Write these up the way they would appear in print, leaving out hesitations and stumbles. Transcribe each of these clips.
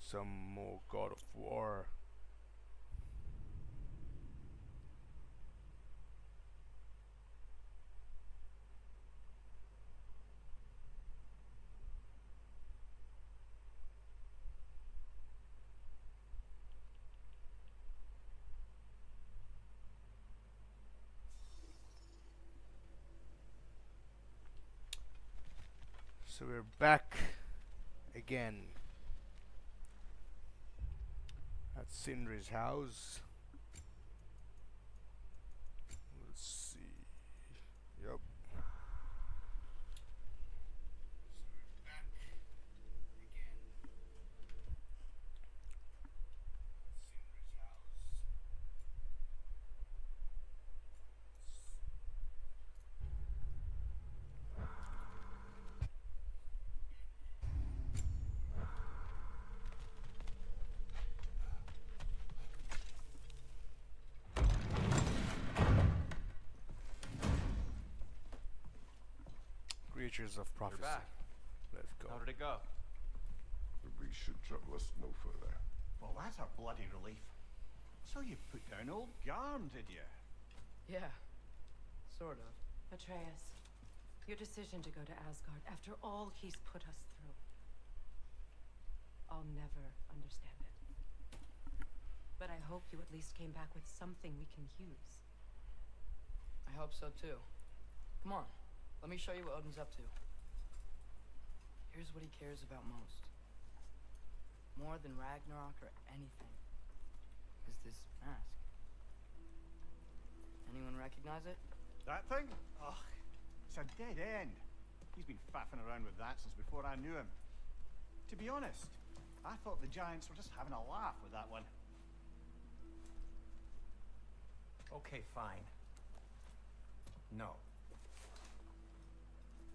Some more God of War. So we're back again at Sindri's house. Let's see. Yep. Creatures of prophecy. You're back. Let's go. How did it go? The beast should trouble us no further. Well, that's a bloody relief. So you put down old Garm, did you? Yeah, sort of. Atreus, your decision to go to Asgard after all he's put us through. I'll never understand it. But I hope you at least came back with something we can use. I hope so too. Come on, let me show you what Odin's up to. Here's what he cares about most. More than Ragnarok or anything. Is this mask. Anyone recognize it? That thing? Ugh, it's a dead end. He's been faffing around with that since before I knew him. To be honest, I thought the giants were just having a laugh with that one. Okay, fine. No.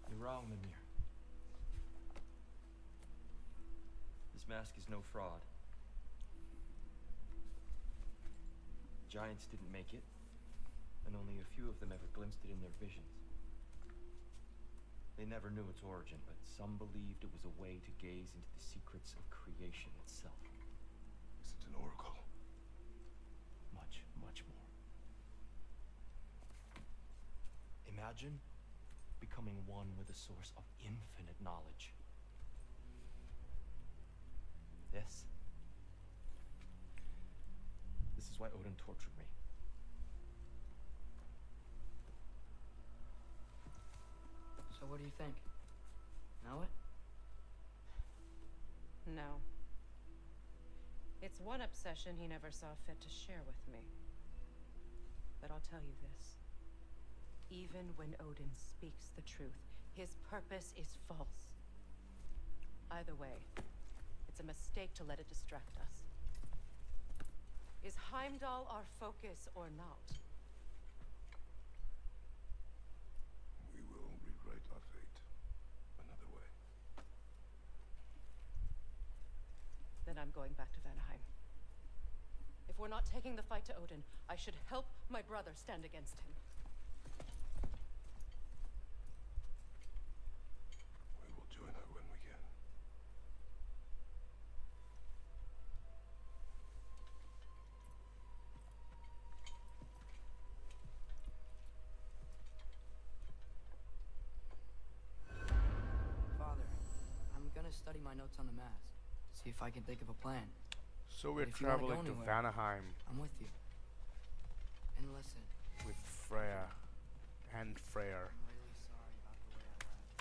You're wrong, Mimir. This mask is no fraud. Giants didn't make it, and only a few of them ever glimpsed it in their visions. They never knew its origin, but some believed it was a way to gaze into the secrets of creation itself. Is it an oracle? Much, much more. Imagine becoming one with a source of infinite knowledge. This is why Odin tortured me. So what do you think? Know it? No. It's one obsession he never saw fit to share with me. But I'll tell you this. Even when Odin speaks the truth, his purpose is false. Either way, it's a mistake to let it distract us. Is Heimdall our focus or not? We will rewrite our fate another way. Then I'm going back to Vanaheim. If we're not taking the fight to Odin, I should help my brother stand against him. We will join her when we can. Father, I'm gonna study my notes on the mask. See if I can think of a plan. So we're But if you wanna go traveling to anywhere, Vanaheim I'm with you. And listen, with Freya and Freyr. I'm really sorry about the way I left.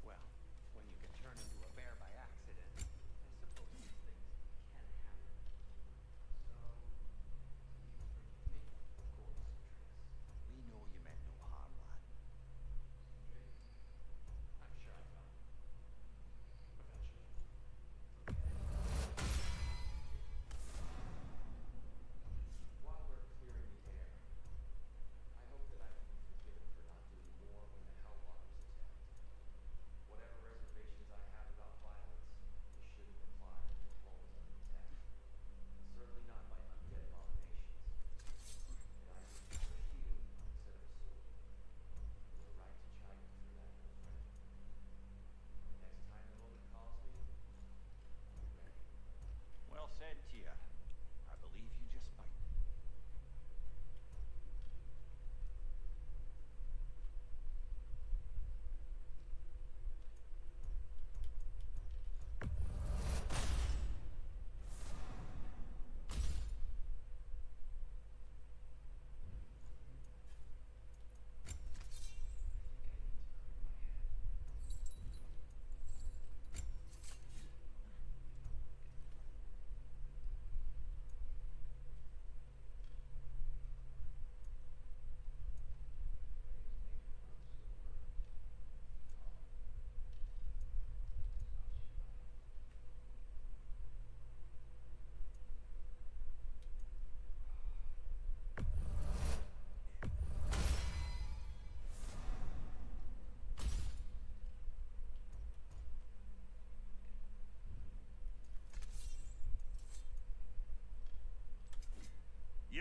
Well, when you get turned into a bear by accident, I suppose these things can happen. So, you forgive me? Of course, Atreus. We know you meant no harm, lad. I'm sure I will. Eventually. While we're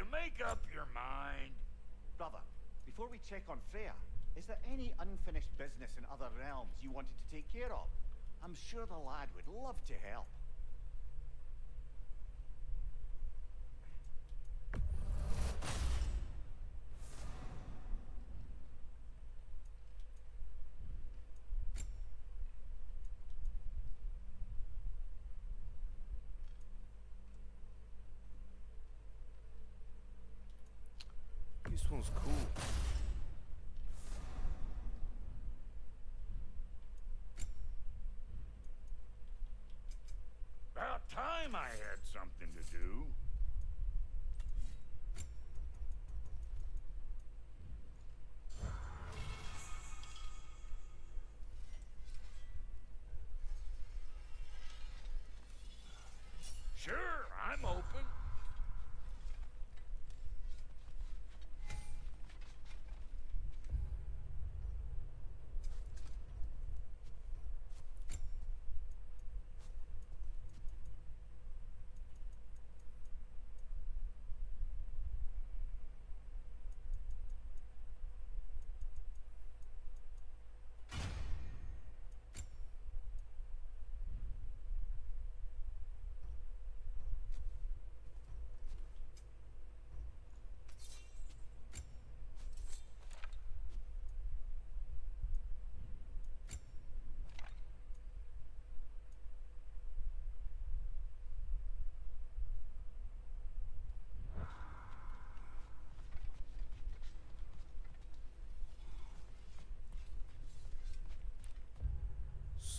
you make up your mind? Brother, before we check on Freya, is there any unfinished business in other realms you wanted to take care of? I'm sure the lad would love to help. This one's cool. About time I had something to do. Sure, I'm open.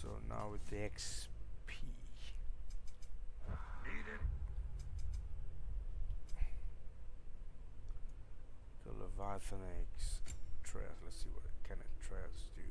So now with the XP. Need it? The Leviathan eggs. Atreus. Let's see what can Atreus do.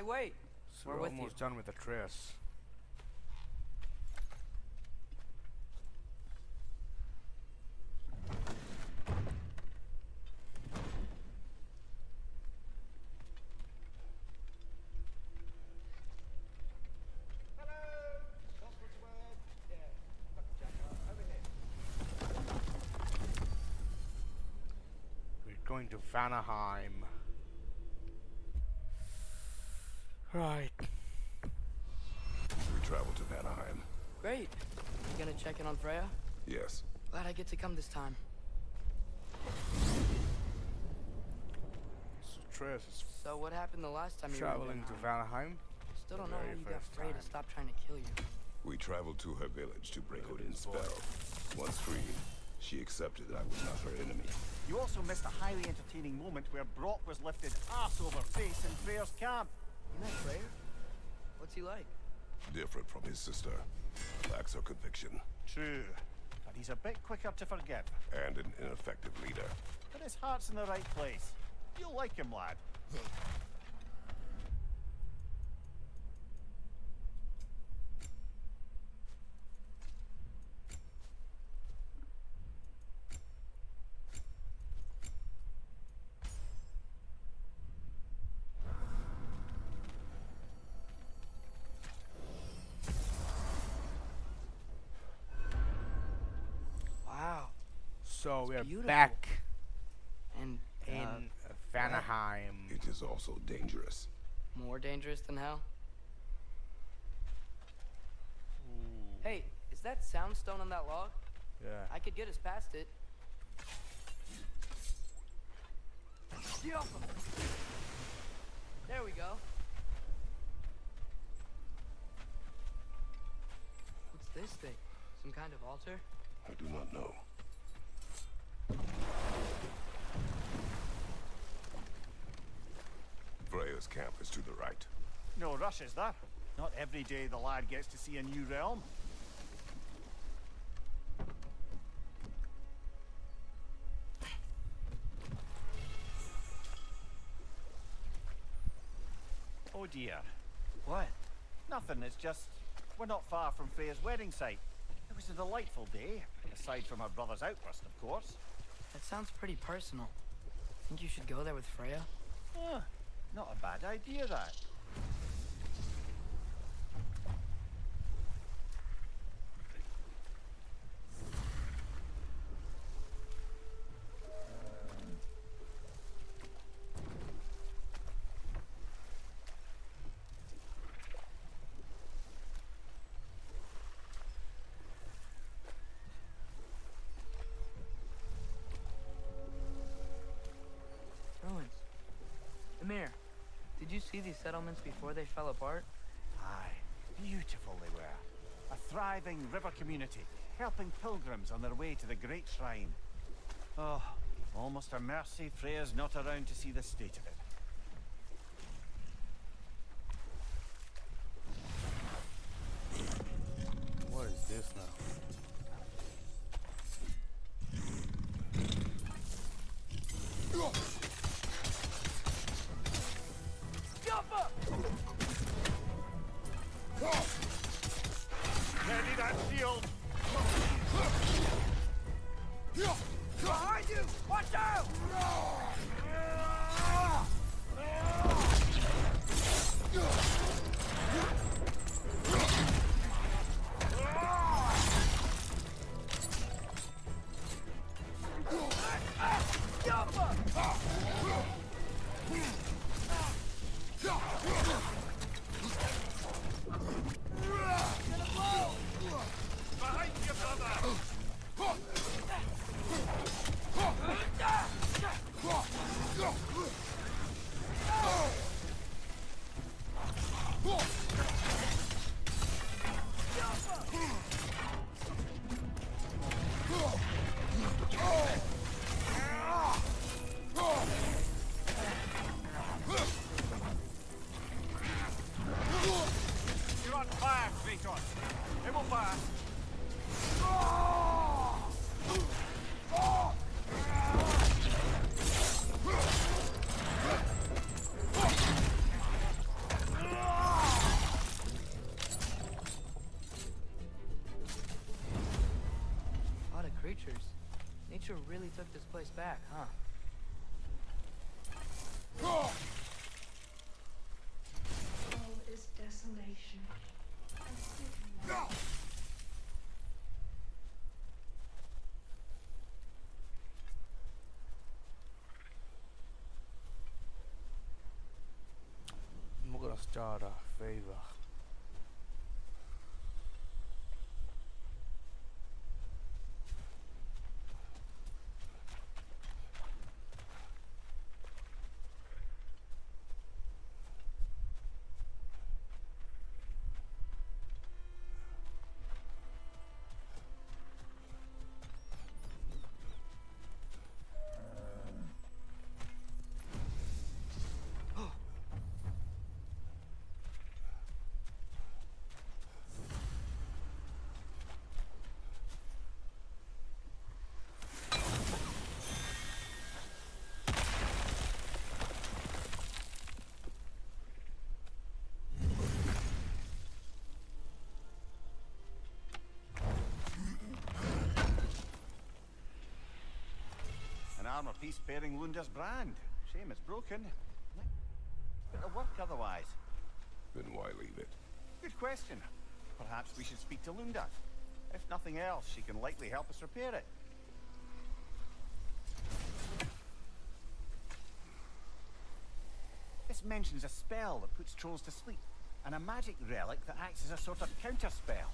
Hey, wait. So We're we're with you. almost done with Atreus. We're going to Vanaheim. Right. We travel to Vanaheim. Great. You gonna check in on Freya? Yes. Glad I get to come this time. Atreus is So what happened the last time you were in traveling to Valheim? Valheim. Still don't know very how you got first Frey to time. stop trying to kill you. We traveled to her village to break Odin's boy. spell. Once freed, she accepted that I was not her enemy. You also missed a highly entertaining moment where Brock was lifted ass over face in Freyr's camp. You met Freyr? What's he like? Different from his sister. Lacks her conviction. True, but he's a bit quicker to forgive. And an ineffective leader. But his heart's in the right place. You'll like him, lad. Wow. So we are beautiful. back And in Valheim. It is also dangerous. more dangerous than hell? Hey, is that soundstone on that log? Yeah. I could get us past it. Get off him! There we go. What's this thing? Some kind of altar? I do not know. Freya's camp is to the right. No rush, is there? Not every day the lad gets to see a new realm. Oh dear. What? Nothing, it's just... we're not far from Freya's wedding site. It was a delightful day, aside from her brother's outburst, of course. That sounds pretty personal. Think you should go there with Freya? Ah, not a bad idea, that. Ruins. Amir, did you see these settlements before they fell apart? Aye, beautiful they were. A thriving river community, helping pilgrims on their way to the great shrine. Oh, almost a mercy Freya's not around to see the state of it. What is this now? Ready that shield! Behind you! Watch out! Behind you, brother! You're on fire, Kratos! It will pass! A lot of creatures. Nature really took this place back, huh? All is desolation. And city I'm gonna start a favor. armor piece bearing Lunda's brand. Shame it's broken. It'll work otherwise. Then why leave it? Good question. Perhaps we should speak to Lunda. If nothing else, she can likely help us repair it. This mentions a spell that puts trolls to sleep, and a magic relic that acts as a sort of counter-spell.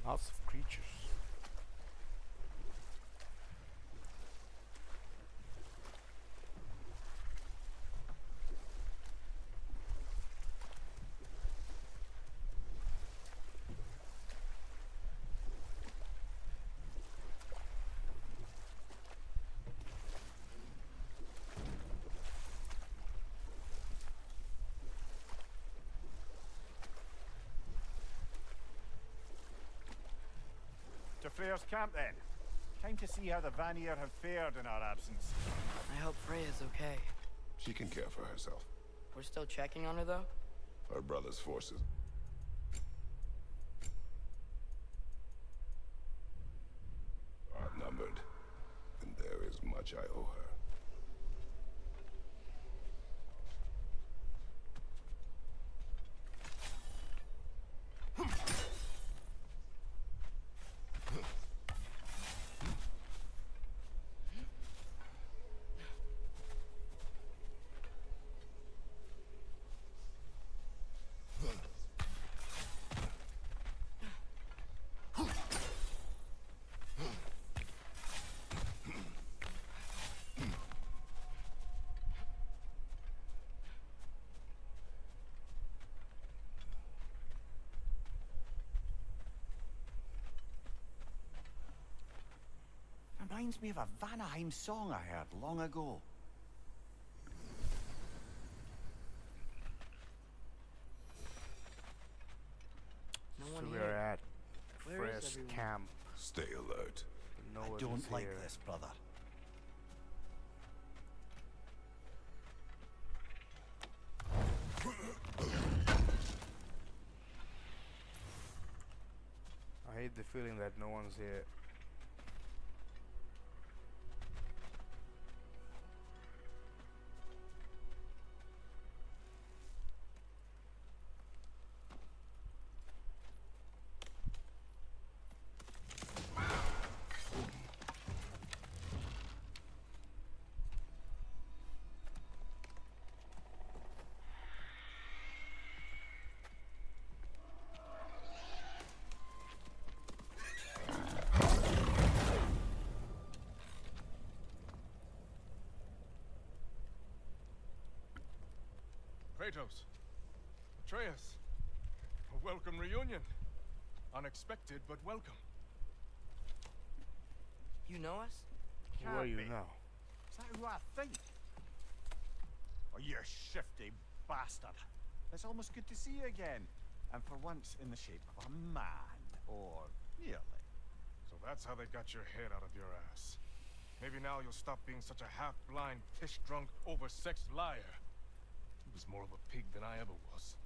Lots of creatures. To Freyr's camp, then. Time to see how the Vanir have fared in our absence. I hope Freya's okay. She can care for herself. We're still checking on her, though? Her brother's forces are outnumbered, and there is much I owe her. Reminds me of a Vanaheim song I heard long ago. No So one we're here. at Where is Freya's everyone? camp. Stay alert. No I one don't is like here. this, brother. I hate the feeling that no one's here. Kratos, Atreus, a welcome reunion. Unexpected, but welcome. You know us? Who are you be. now? Is that who I think? Oh, you shifty bastard. It's almost good to see you again. And for once in the shape of a man. Or nearly. So that's how they got your head out of your ass. Maybe now you'll stop being such a half-blind, piss-drunk, oversexed liar. He was more of a pig than I ever was.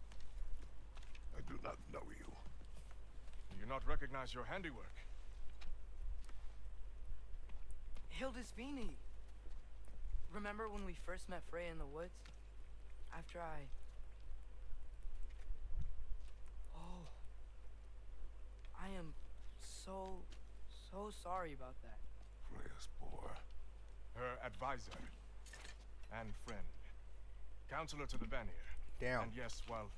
I do not know you. Do you not recognize your handiwork? Hildisvini. Remember when we first met Freya in the woods? After I... Oh. I am so sorry about that. Freya's poor. Her advisor and friend. Counselor to the Vanir. Damn. And yes, while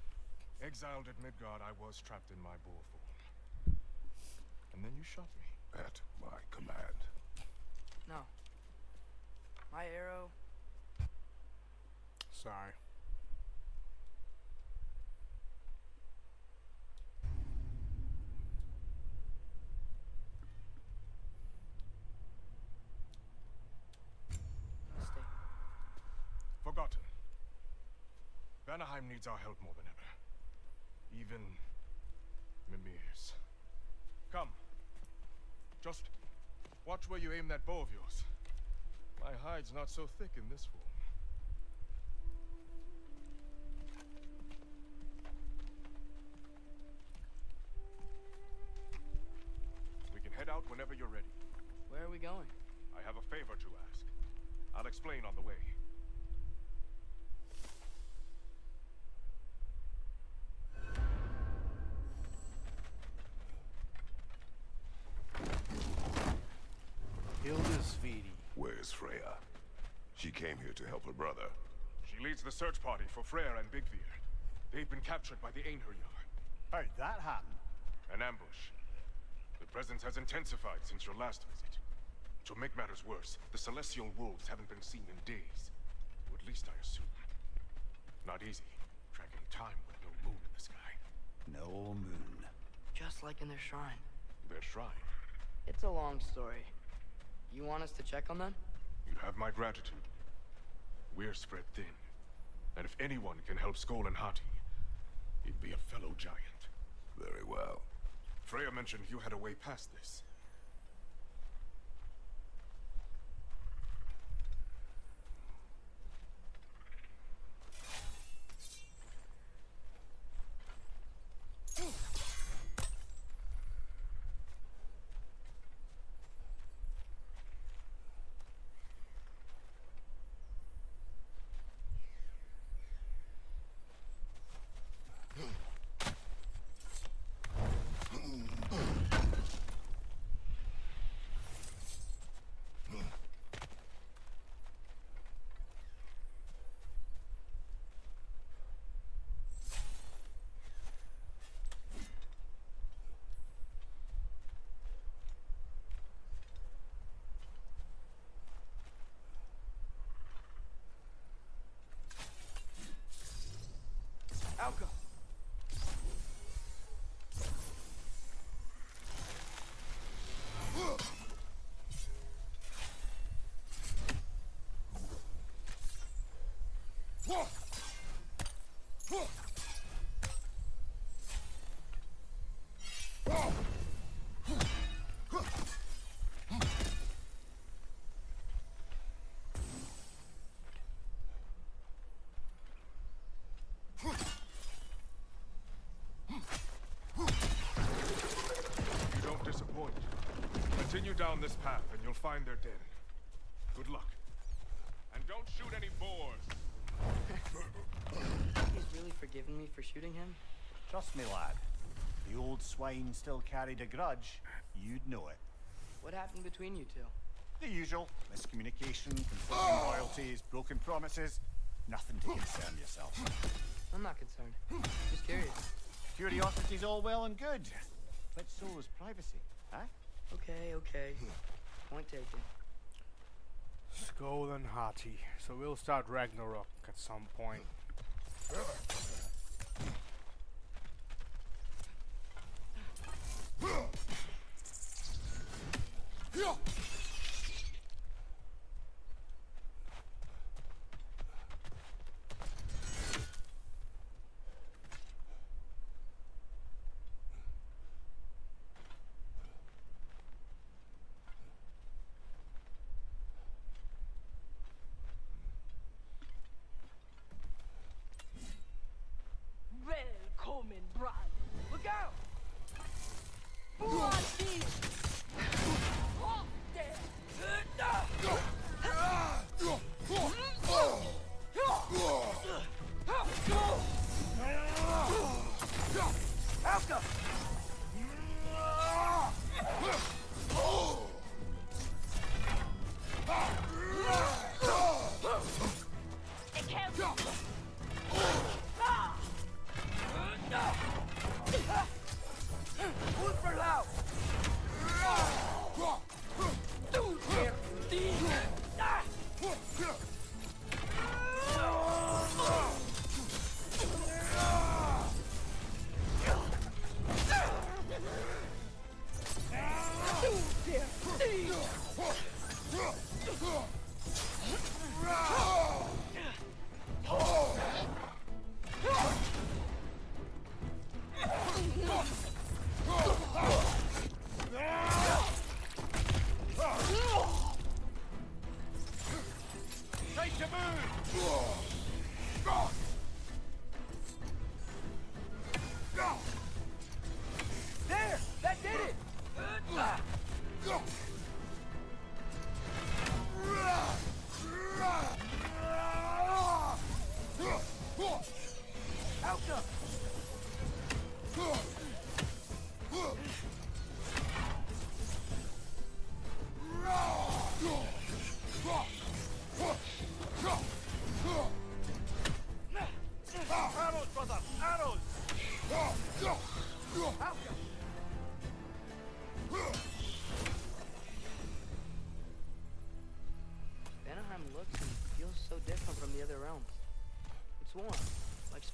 exiled at Midgard, I was trapped in my boar form. And then you shot me. At my command. No. My arrow. Sorry. Mistake. Forgotten. Vanaheim needs our help more than ever. Even Mimir's. Come. Just watch where you aim that bow of yours. My hide's not so thick in this form. We can head out whenever you're ready. Where are we going? I have a favor to ask. I'll explain on the way. Hildisvidi. Where's Freya? She came here to help her brother. She leads the search party for Freyr and Bigvir. They've been captured by the Einherjar. How'd that happen? An ambush. The presence has intensified since your last visit. To make matters worse, the celestial wolves haven't been seen in days. Or at least I assume. Not easy, tracking time with no moon in the sky. No moon. Just like in their shrine. Their shrine. It's a long story. You want us to check on them? You have my gratitude. We're spread thin. And if anyone can help Skoll and Hati, it'd be a fellow giant. Very well. Freya mentioned you had a way past this. Alka! You don't disappoint. Continue down this path and you'll find their den. Good luck. And don't shoot any boars. He's really forgiven me for shooting him? Trust me, lad. The old swine still carried a grudge. You'd know it. What happened between you two? The usual. Miscommunication, conflicting loyalties, broken promises. Nothing to concern yourself. I'm not concerned. Just curious. Curiosity's all well and good. But so is privacy, huh? Okay. Point taken. Skoll and Hati. So we'll start Ragnarok at some point. Välkommen, brand! Look out! Bloody!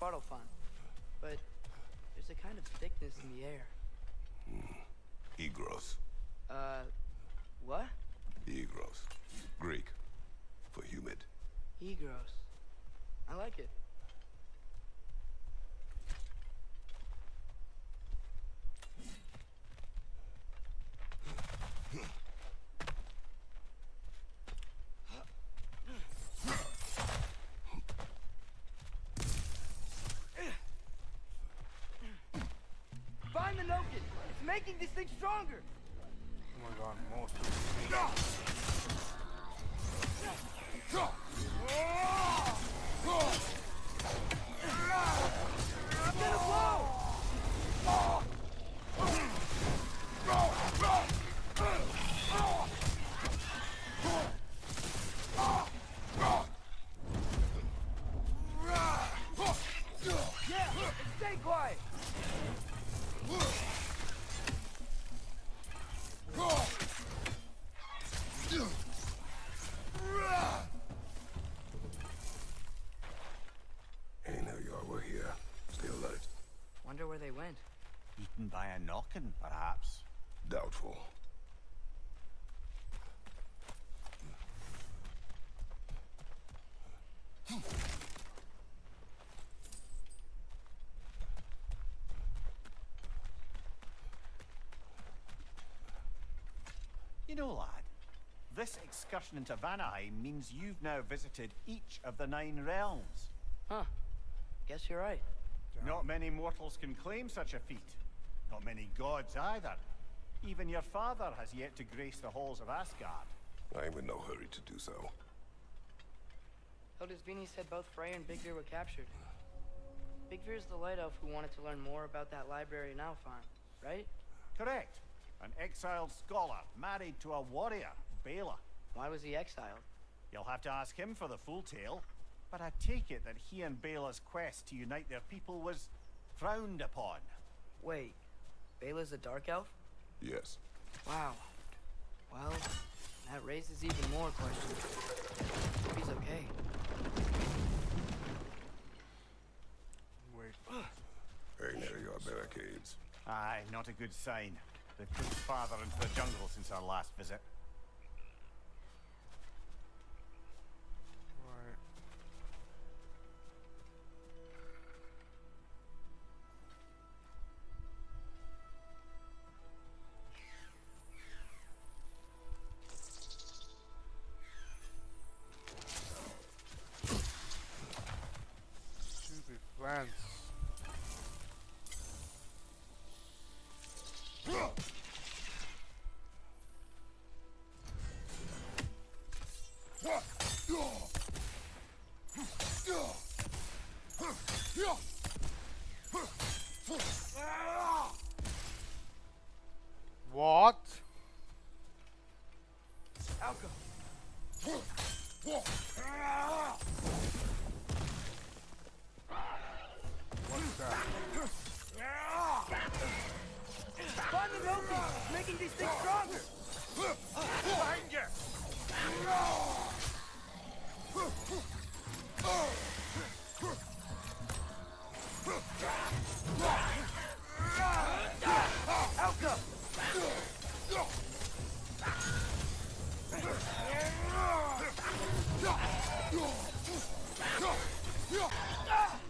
Svartalfheim, but there's a kind of thickness in the air. Egros. What? Egros. Greek. For humid. Egros. I like it. Find the Noken! It's making this thing stronger! Oh my god, more tools. I'm gonna blow! Yeah, stay quiet! Hey, now y'all were here. Stay alert. Wonder where they went. Eaten by a knockin', perhaps. Doubtful. You know, lad, this excursion into Vanaheim means you've now visited each of the 9 realms. Huh. Guess you're right. Not many mortals can claim such a feat. Not many gods either. Even your father has yet to grace the halls of Asgard. I'm in no hurry to do so. Hildisvini said both Frey and Bigvir were captured. Bigvir's the light elf who wanted to learn more about that library in Alfheim, right? Correct. An exiled scholar married to a warrior, Bela. Why was he exiled? You'll have to ask him for the full tale, but I take it that he and Bela's quest to unite their people was frowned upon. Wait, Bela's a dark elf? Yes. Wow. Well, that raises even more questions. Hope he's okay. Wait. Hey, there you are, barricades. Aye, not a good sign. They've pushed farther into the jungle since our last visit. Right. Stupid plants. What? Alka! What's that? Find the Noken! It's making these things stronger! Behind you! Alka!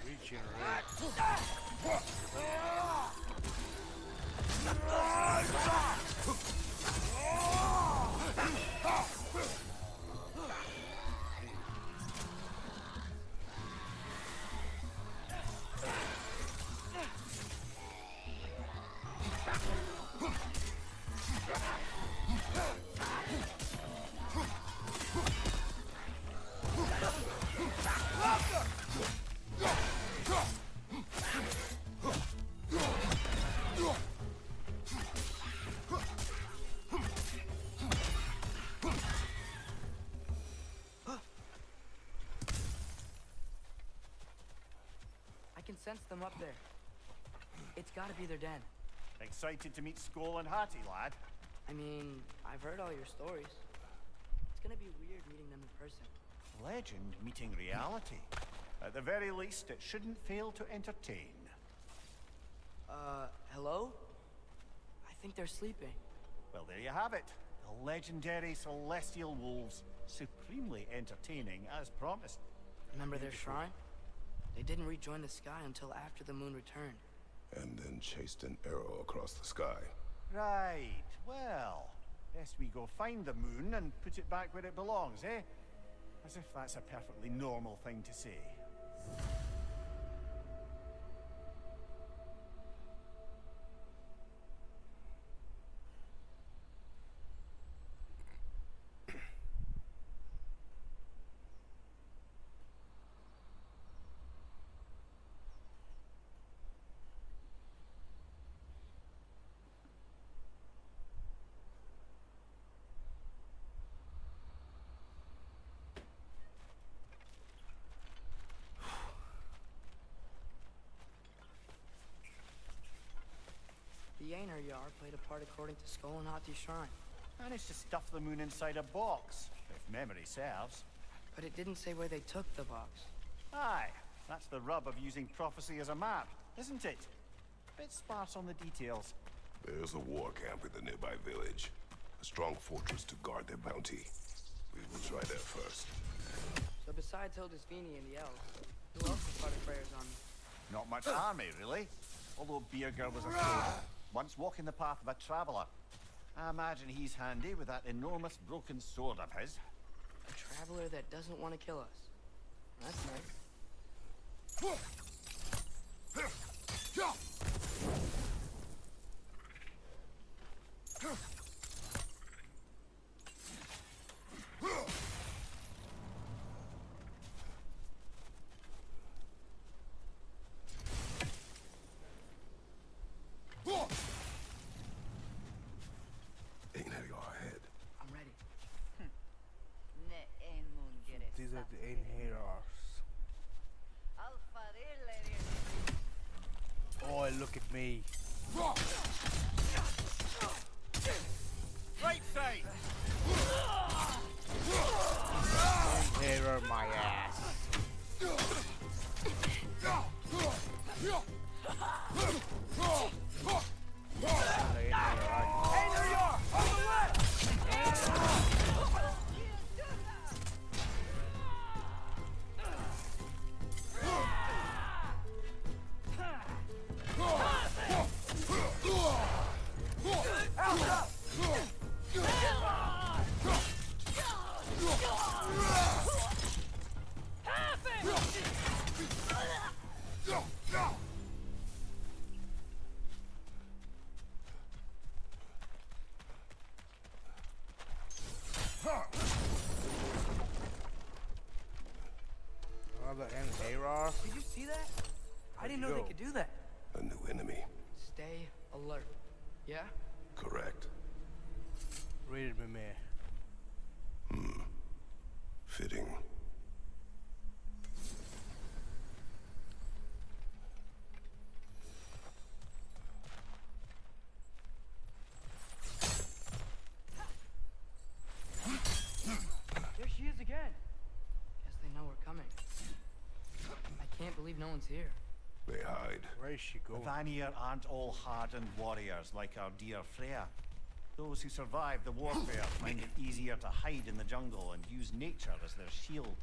Regenerate. I can sense them up there. It's gotta be their den. Excited to meet Skull and Hattie, lad? I mean, I've heard all your stories. It's gonna be weird meeting them in person. Legend meeting reality. At the very least, it shouldn't fail to entertain. Hello? I think they're sleeping. Well, there you have it. The legendary celestial wolves. Supremely entertaining, as promised. Remember their shrine? They didn't rejoin the sky until after the moon returned. And then chased an arrow across the sky. Right. Well, best we go find the moon and put it back where it belongs, eh? As if that's a perfectly normal thing to say. The Aner Yar played a part according to Skull and Hati's shrine. Managed to stuff the moon inside a box, if memory serves. But it didn't say where they took the box. Aye, that's the rub of using prophecy as a map, isn't it? Bit sparse on the details. There's a war camp in the nearby village. A strong fortress to guard their bounty. We will try there first. So besides Hildisvini and the elves, who else started prayers on me? Not much army, really. Although Beerger was a soldier, once walking the path of a traveler. I imagine he's handy with that enormous broken sword of his. A traveler that doesn't want to kill us. That's nice. I'm ready. These are the inhalers. Oh, look at me. Right side! Inhaler my ass. Another inhaler. Did you see that? I didn't know they go? could do that. A new enemy. Stay alert. Yeah? Correct. Read it, me. Fitting. There she is again. Guess they know we're coming. I can't believe no one's here. They hide. Where is she The going? Vanir aren't all hardened warriors like our dear Freya. Those who survive the warfare find it easier to hide in the jungle and use nature as their shield.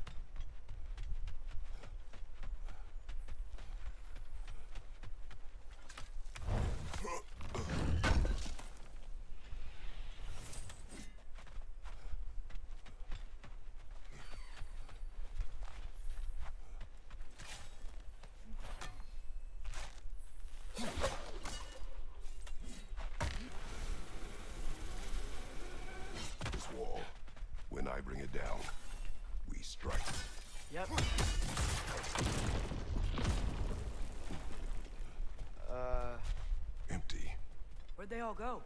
This wall. When I bring it down, we strike. Yep. Empty. Where'd they all go?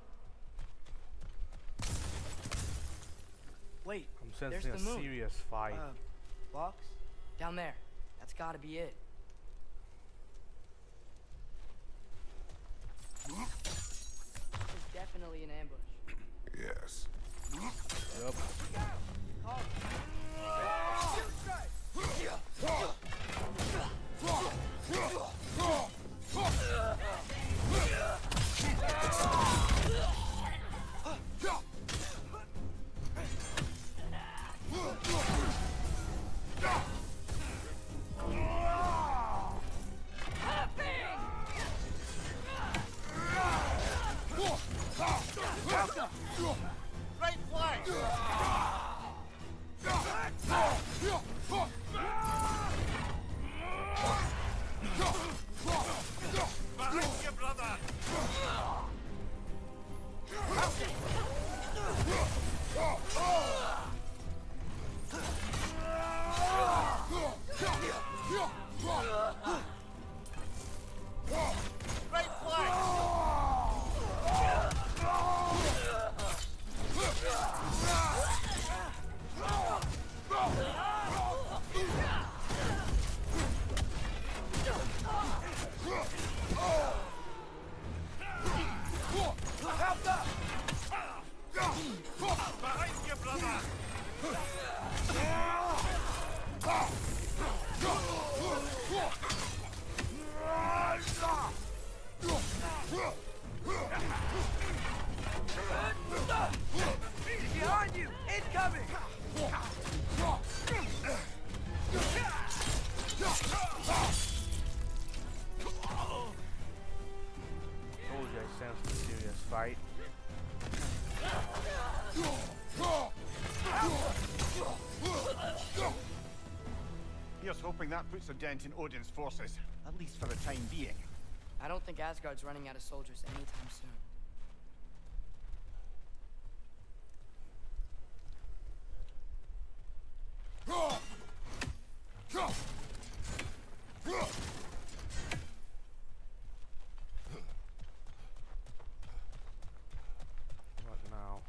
Wait, I'm there's sensing the a moon. serious fight. Box? Down there. That's gotta be it. It's definitely an ambush. Yes. Yup. Oh. Grab me! Told you I sensed a serious fight. Here's hoping that puts a dent in Odin's forces, at least for the time being. I don't think Asgard's running out of soldiers anytime soon. What now?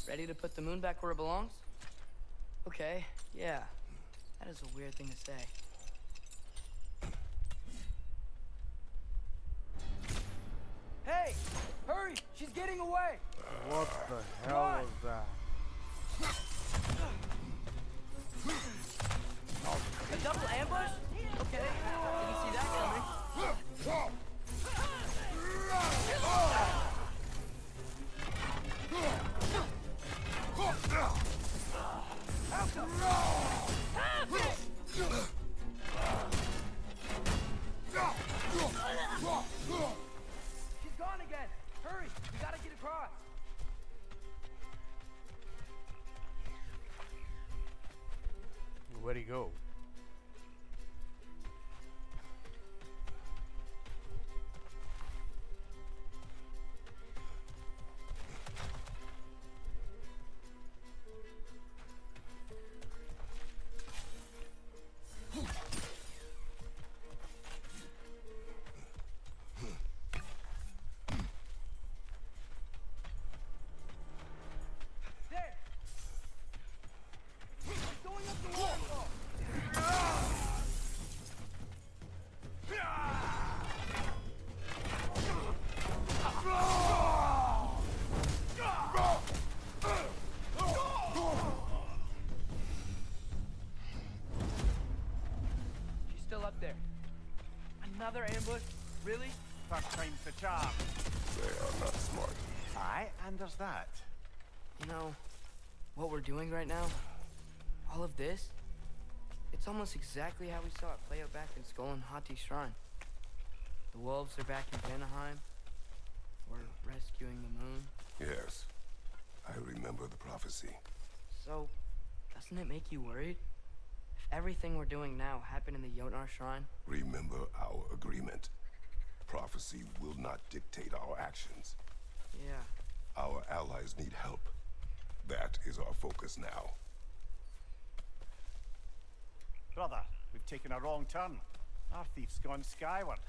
Ready to put the moon back where it belongs? Okay, yeah. That is a weird thing to say. Hey! Hurry! She's getting away! What the hell was that? A double ambush? Okay, didn't see that coming. She's gone again! Hurry! We gotta get across! Where'd he go? There! It's going up the wall! She's still up there. Another ambush? Really? First time's the charm. They are not smart. Aye, and there's that. You know, what we're doing right now, all of this, it's almost exactly how we saw it play out back in Skull and Hati's shrine. The wolves are back in Vanaheim. We're rescuing the moon. Yes. I remember the prophecy. So, doesn't it make you worried? If everything we're doing now happened in the Jotnar shrine? Remember our agreement. Prophecy will not dictate our actions. Yeah. Our allies need help. That is our focus now. Brother, we've taken a wrong turn. Our thief's gone skyward.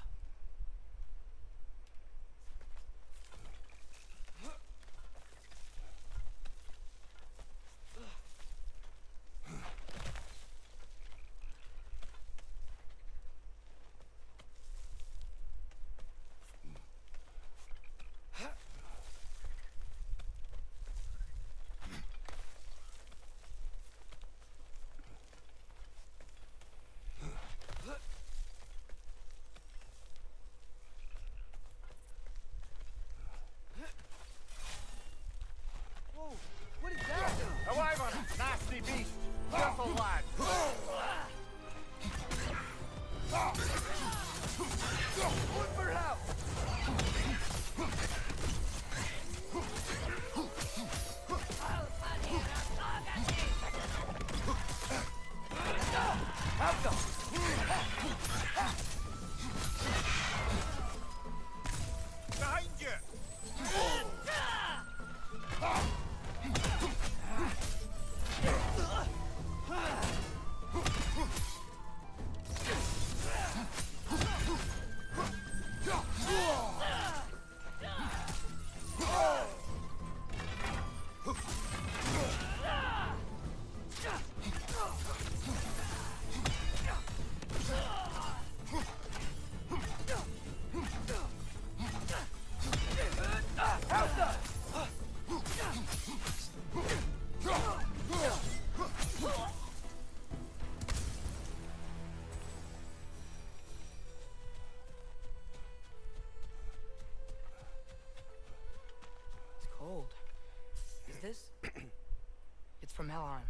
Helheim.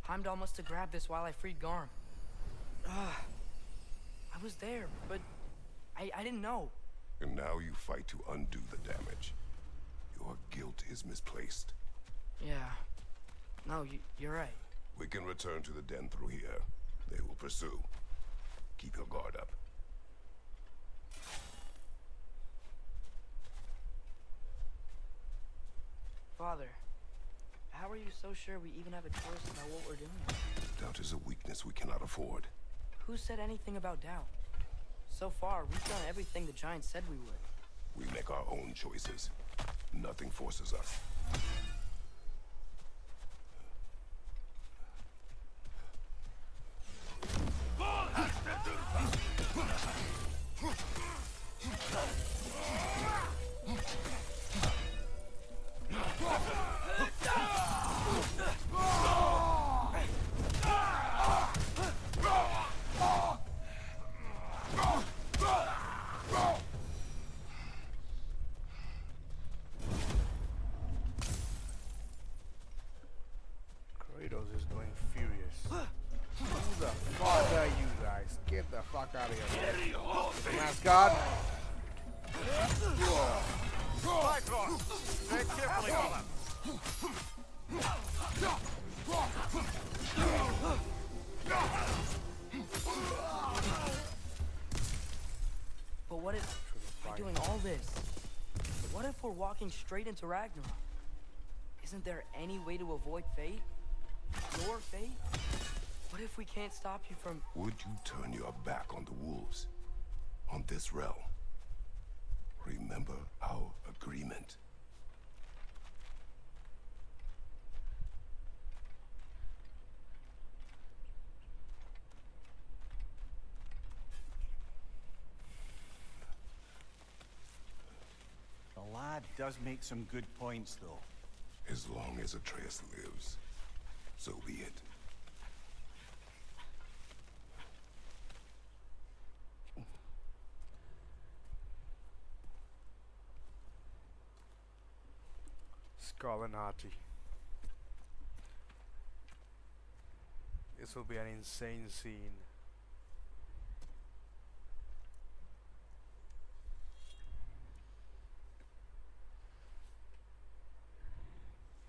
Heimdall must have grabbed this while I freed Garm. I was there, but I didn't know. And now you fight to undo the damage. Your guilt is misplaced. Yeah. No, you're right. We can return to the den through here. They will pursue. Keep your guard up. Father, how are you so sure we even have a choice about what we're doing? Doubt is a weakness we cannot afford. Who said anything about doubt? So far, we've done everything the Giants said we would. We make our own choices. Nothing forces us. Kratos is going furious. Who the fuck are you guys? Get the fuck out of here. Mascot. Tread carefully, brother. But what if we're doing all this? What if we're walking straight into Ragnarok? Isn't there any way to avoid fate? Your fate? What if we can't stop you from... Would you turn your back on the wolves? On this realm? Remember our agreement. The lad does make some good points, though. As long as Atreus lives, so be it. Skull and Hearty. This will be an insane scene.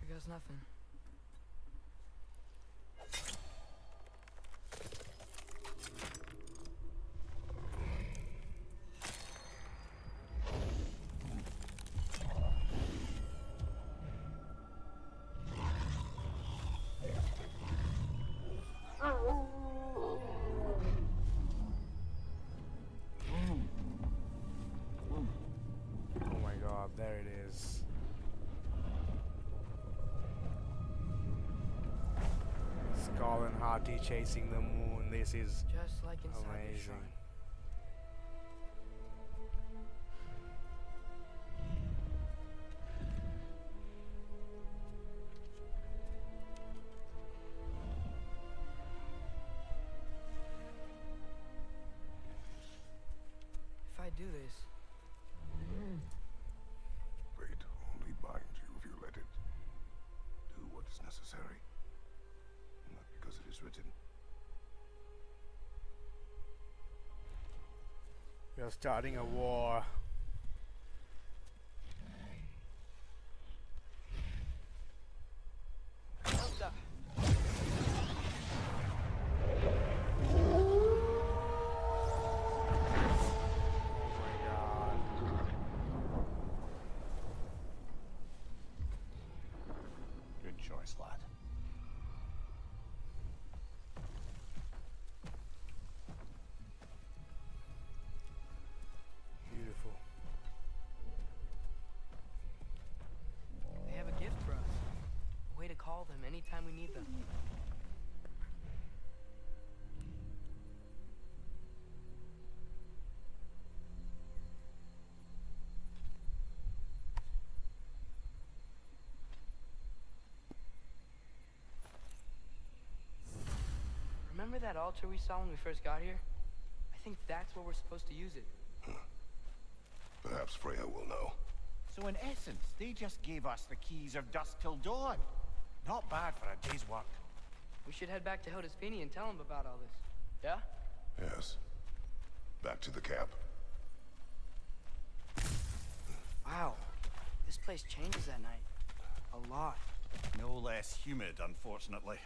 Here goes nothing. Oh my god, there it is. Skull and Hearty chasing the moon. This is Just like inside the amazing. shrine. If I do this, Fate only binds you if you let it. Do what is necessary. Not because it is written. We are starting a war. Oh my god. Good choice, lad. Beautiful. they have a gift for us. A way to call them anytime we need them. Remember that altar we saw when we first got here? I think that's where we're supposed to use it. Perhaps Freya will know. So in essence, they just gave us the keys of dusk till dawn. Not bad for a day's work. We should head back to Hildisvini and tell him about all this. Yeah? Yes. Back to the camp. Wow. This place changes at night. A lot. No less humid, unfortunately.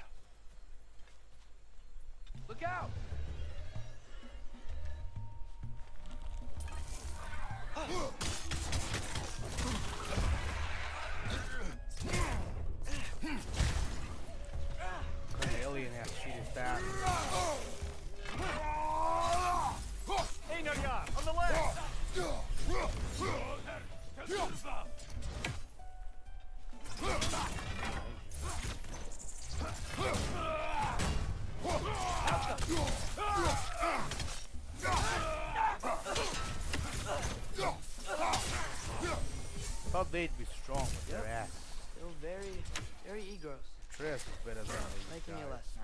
Look out! Alien has to shoot his back. Hey, Naryar, on the left! Thought they'd be strong with their ass. Still very egros. Atreus is better than these Making you guys. less now.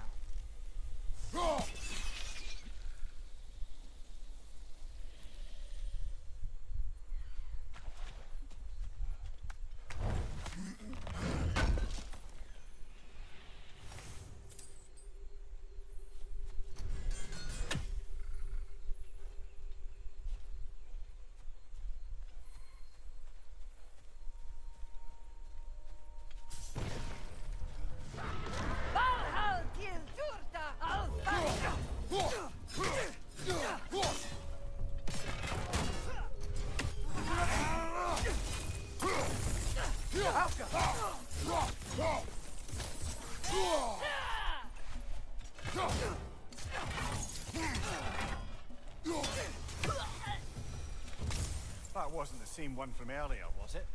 That wasn't the same one from earlier, was it?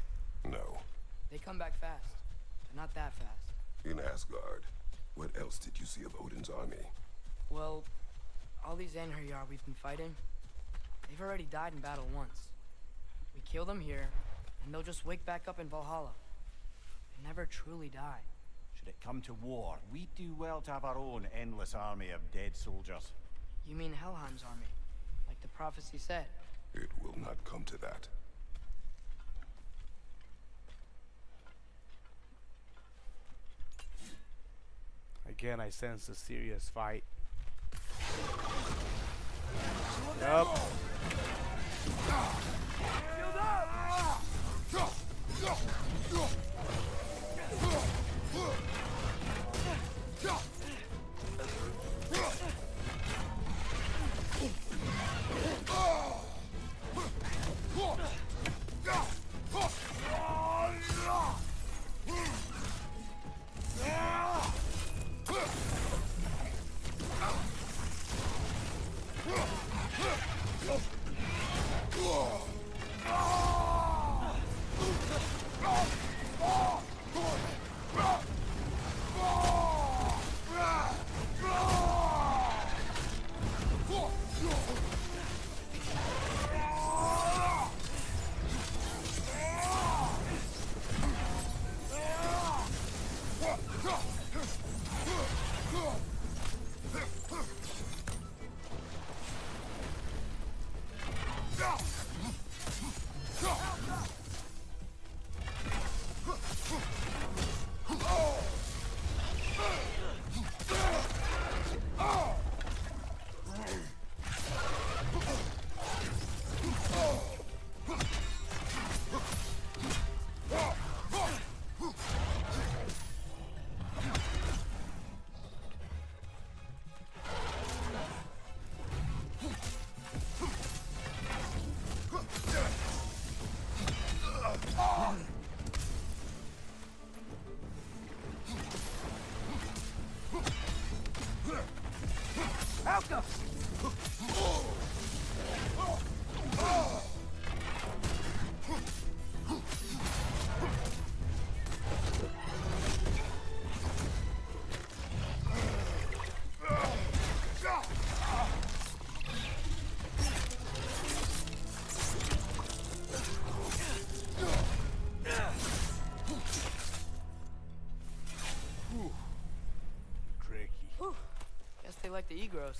No. They come back fast, but not that fast. In Asgard, what else did you see of Odin's army? Well, all these Einherjar we've been fighting, they've already died in battle once. We kill them here, and they'll just wake back up in Valhalla. They never truly die. Should it come to war, we do well to have our own endless army of dead soldiers. You mean Helheim's army, like the prophecy said? It will not come to that. Again, I sense a serious fight. Yup. Guess they like the egros.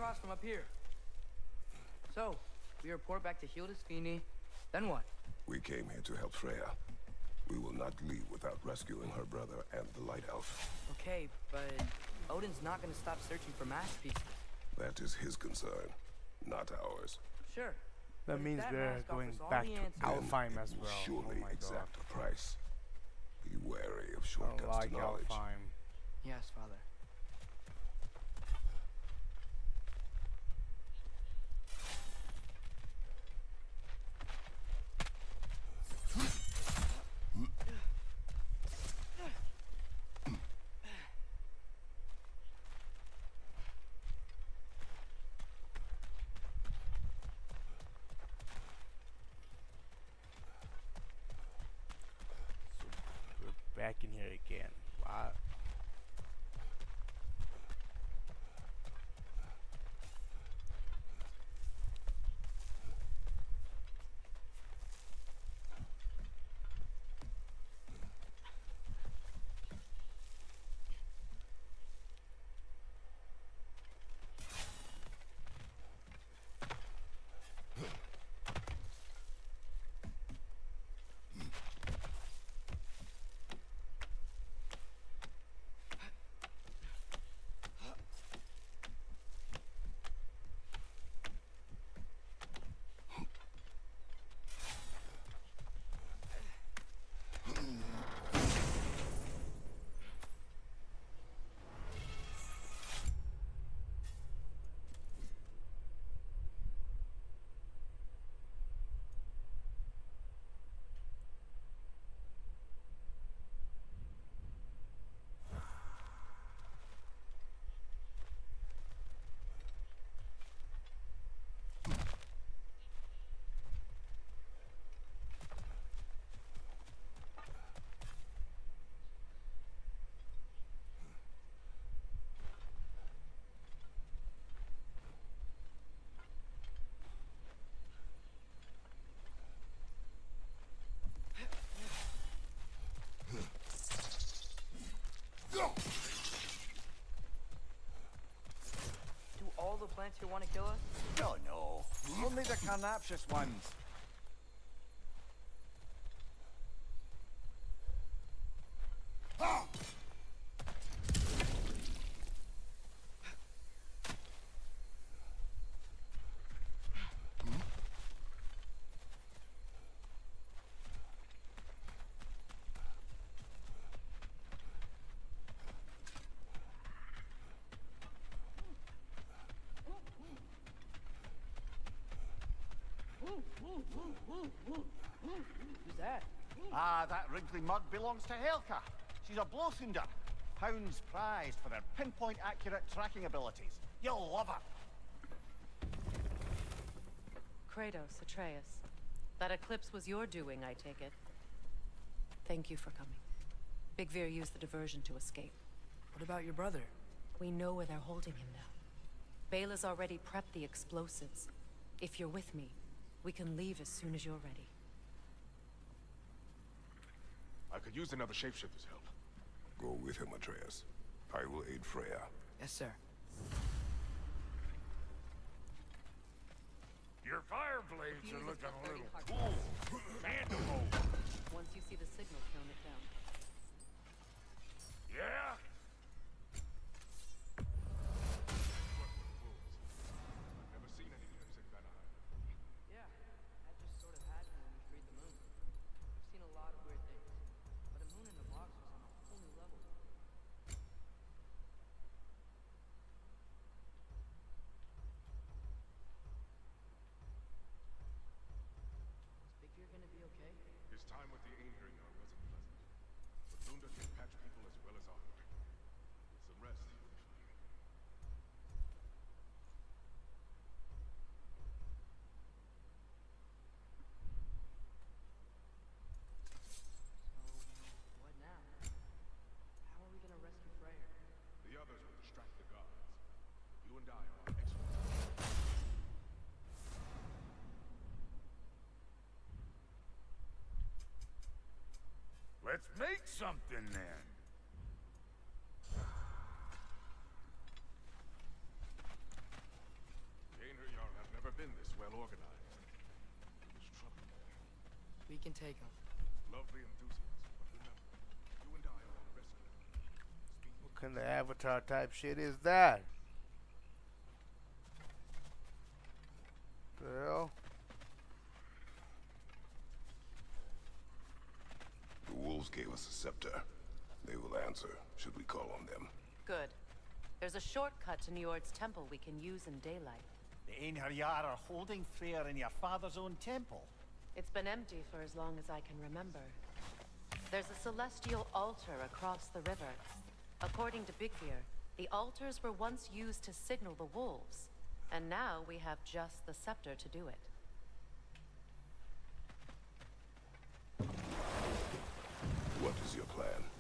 across from up here. So, we report back to Hildisvini, then what? We came here to help Freya. We will not leave without rescuing her brother and the Light Elf. Okay, but Odin's not gonna stop searching for masterpieces. That is his concern, not ours. Sure. That But if means that we're mask going offers all back the to answers- Alfheim Then as it will well. Oh surely my god. exact a price. Be wary of I shortcuts like to knowledge. Alfheim. Yes, Father. So we're back in here again. Wow. Do all the plants here want to kill us? No, no. Only the carnivorous ones. Who's that? Ah, that wrinkly mug belongs to Helka. She's a blowthunder. Hounds prized for their pinpoint accurate tracking abilities. You'll love her. Kratos, Atreus. That eclipse was your doing, I take it. Thank you for coming. Big Veer used the diversion to escape. What about your brother? We know where they're holding him now. Bela's already prepped the explosives. If you're with me, we can leave as soon as you're ready. I could use another shapeshifter's help. Go with him, Atreus. I will aid Freya. Yes, sir. Your fire blades Fuse are is looking not a little burning cool. Mandible. Once you see the signal, tone it down. Yeah? I've never seen any eclipse in Vanaheim. Yeah, that just sort of happened when we freed the moon. I've seen a lot of weird things, but a moon in a box was on a whole new level. Is Big Veer gonna be okay? His time with the Einherjar wasn't pleasant. But Lunda can patch people as well as armor. With some rest, he'll be fine. So, what now? How are we gonna rescue Freyr? The others will distract the guards. You and I are on extra. Let's make something then. can take them. Lovely enthusiasm, but remember, you and I are on rescue. What kind of Avatar type shit is that? The hell? The wolves gave us a scepter. They will answer, should we call on them. Good. There's a shortcut to Njord's temple we can use in daylight. The Einherjar are holding Freyr in your father's own temple. It's been empty for as long as I can remember. There's a celestial altar across the river. According to Bigvir, the altars were once used to signal the wolves, and now we have just the scepter to do it. What is your plan?